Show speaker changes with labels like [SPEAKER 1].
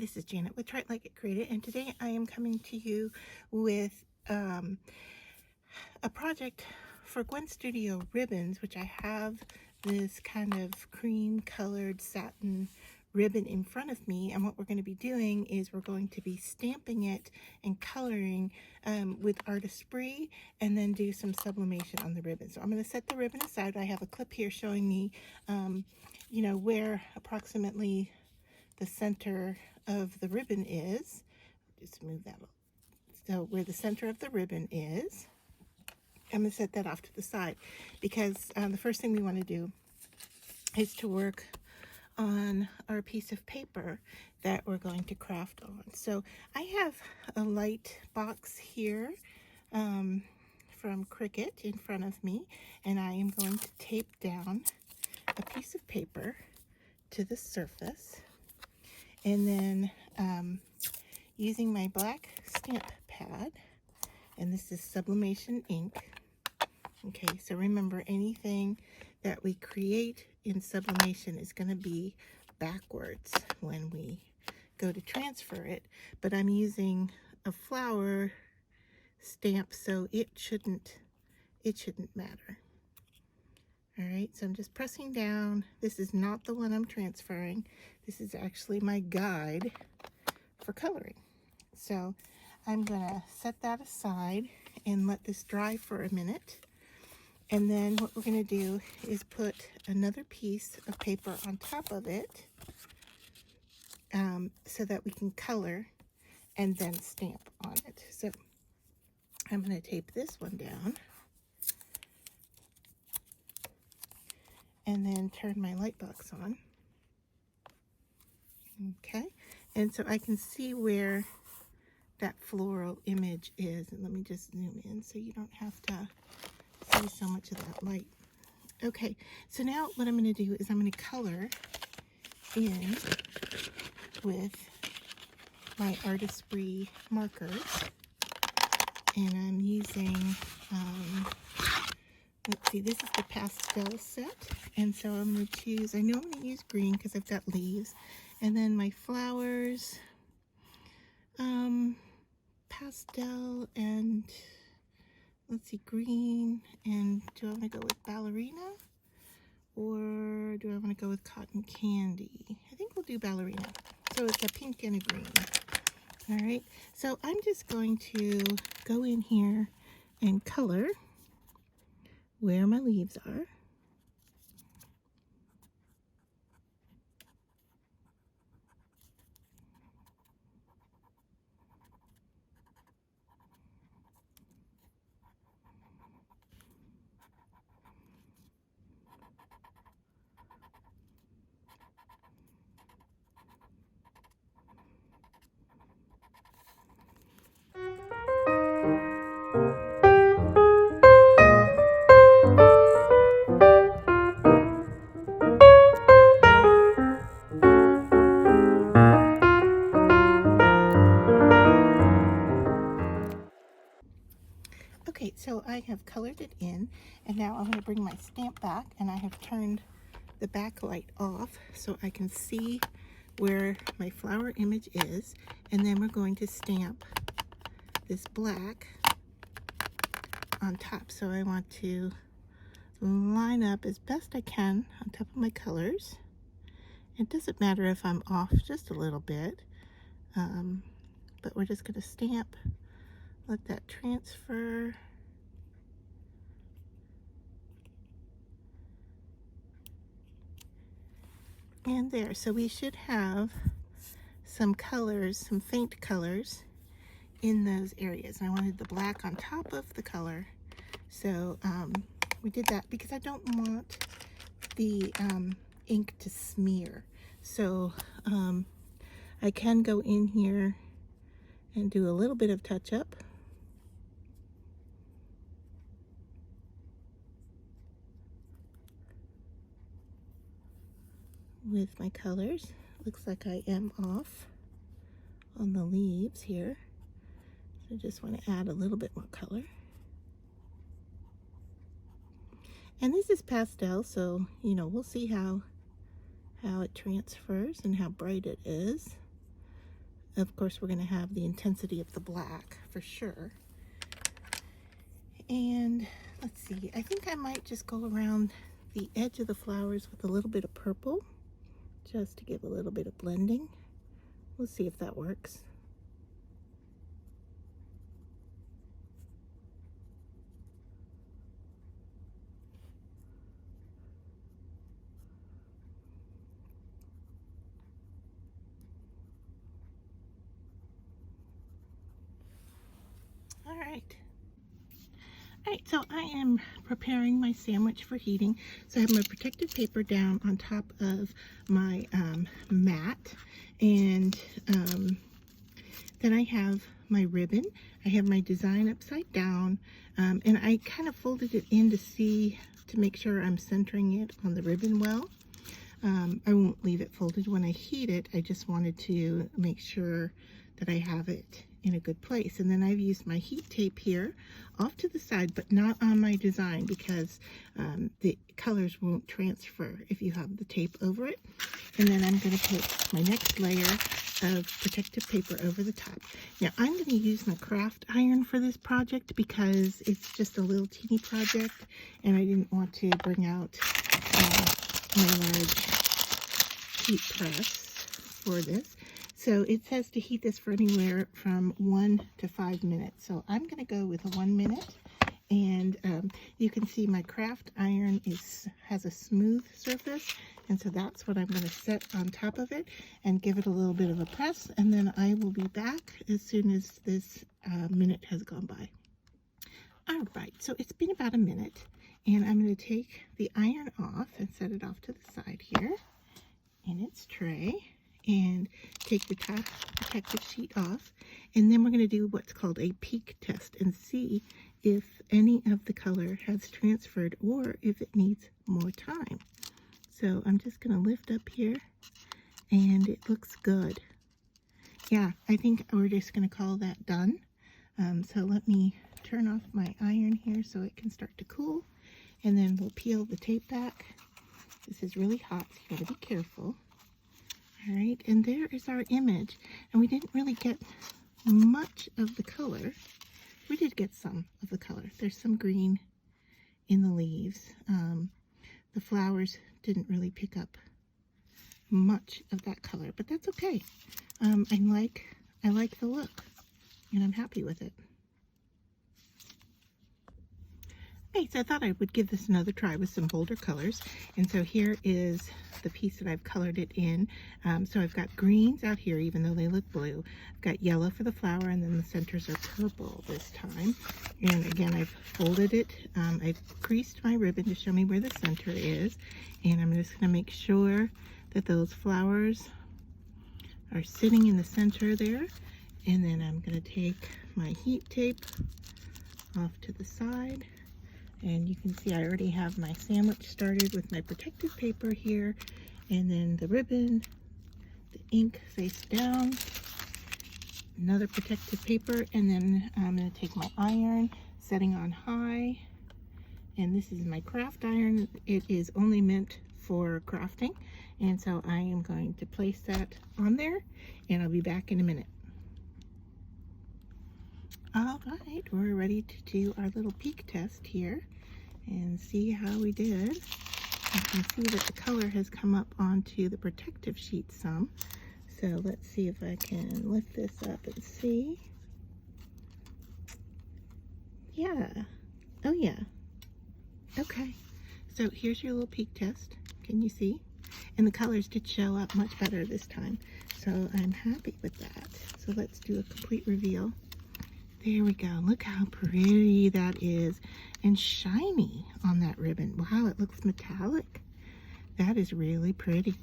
[SPEAKER 1] this is Janet with Try It Like It Created, and today I am coming to you with a project for Gwen Studio ribbons, which I have this kind of cream colored satin ribbon in front of me, and what we're going to be doing is we're going to be stamping it and coloring with Artesprix, and then do some sublimation on the ribbon. So I'm going to set the ribbon aside. I have a clip here showing me where approximately the center of the ribbon is. Just move that up. So where the center of the ribbon is, I'm going to set that off to the side, because the first thing we want to do is to work on our piece of paper that we're going to craft on. So I have a light box here from Cricut in front of me, and I am going to tape down a piece of paper to the surface, and then using my black stamp pad, and this is sublimation ink. Okay, so remember, anything that we create in sublimation is going to be backwards when we go to transfer it, but I'm using a flower stamp, so it shouldn't matter. All right, so I'm just pressing down. This is not the one I'm transferring. This is actually my guide for coloring. So I'm gonna set that aside and let this dry for a minute. And then what we're going to do is put another piece of paper on top of it so that we can color and then stamp on it. So I'm going to tape this one down and then turn my light box on. Okay, and so I can see where that floral image is. And let me just zoom in so you don't have to see so much of that light. Okay, so now what I'm going to do is I'm going to color in with my Artesprix markers, and I'm using let's see, this is the pastel set, and so I'm going to choose, I know I'm going to use green because I've got leaves, and then my flowers, pastel, and let's see, green, and do I want to go with ballerina, or do I want to go with cotton candy? I think we'll do ballerina. So it's a pink and a green. All right, so I'm just going to go in here and color where my leaves are. Okay, so I have colored it in, and now I'm going to bring my stamp back, and I have turned the backlight off so I can see where my flower image is, and then we're going to stamp this black on top. So I want to line up as best I can on top of my colors. It doesn't matter if I'm off just a little bit, but we're just going to stamp, let that transfer. And there, so we should have some colors, some faint colors in those areas. And I wanted the black on top of the color, so we did that because I don't want the ink to smear. So I can go in here and do a little bit of touch up. With my colors. Looks like I am off on the leaves here. So I just want to add a little bit more color. And this is pastel, so we'll see how it transfers and how bright it is. Of course, we're going to have the intensity of the black for sure. And let's see, I think I might just go around the edge of the flowers with a little bit of purple, just to give a little bit of blending. We'll see if that works. All right. All right, so I am preparing my sandwich for heating. So I have my protective paper down on top of my mat, and then I have my ribbon. I have my design upside down, and I kind of folded it in to make sure I'm centering it on the ribbon well. I won't leave it folded when I heat it. I just wanted to make sure that I have it in a good place. And then I've used my heat tape here off to the side, but not on my design, because the colors won't transfer if you have the tape over it. And then I'm going to put my next layer of protective paper over the top. Now I'm going to use my craft iron for this project because it's just a little teeny project, and I didn't want to bring out my large heat press for this. So it says to heat this for anywhere from 1 to 5 minutes. So I'm going to go with 1 minute. And you can see my craft iron has a smooth surface. And so that's what I'm going to set on top of it and give it a little bit of a press. And then I will be back as soon as this minute has gone by. All right, so it's been about a minute. And I'm going to take the iron off and set it off to the side here in its tray, and take the top protective sheet off. And then we're going to do what's called a peak test and see if any of the color has transferred or if it needs more time. So I'm just going to lift up here, and it looks good. Yeah, I think we're just going to call that done. So let me turn off my iron here so it can start to cool, and then we'll peel the tape back. This is really hot, so you got to be careful. All right, and there is our image. And we didn't really get much of the color. We did get some of the color. There's some green in the leaves. The flowers didn't really pick up much of that color, but that's okay. I like the look, and I'm happy with it. Okay, so I thought I would give this another try with some bolder colors. And so here is the piece that I've colored it in. So I've got greens out here, even though they look blue. I've got yellow for the flower, and then the centers are purple this time. And again, I've folded it. I've creased my ribbon to show me where the center is. And I'm just going to make sure that those flowers are sitting in the center there. And then I'm going to take my heat tape off to the side. And you can see I already have my sandwich started with my protective paper here, and then the ribbon, the ink face down, another protective paper, and then I'm going to take my iron, setting on high, and this is my craft iron. It is only meant for crafting, and so I am going to place that on there, and I'll be back in a minute. All right, we're ready to do our little peek test here and see how we did. You can see that the color has come up onto the protective sheet some. So let's see if I can lift this up and see. Yeah. Oh yeah. Okay. So here's your little peek test. Can you see? And the colors did show up much better this time. So I'm happy with that. So let's do a complete reveal. There we go. Look how pretty that is, and shiny on that ribbon. Wow, it looks metallic. That is really pretty.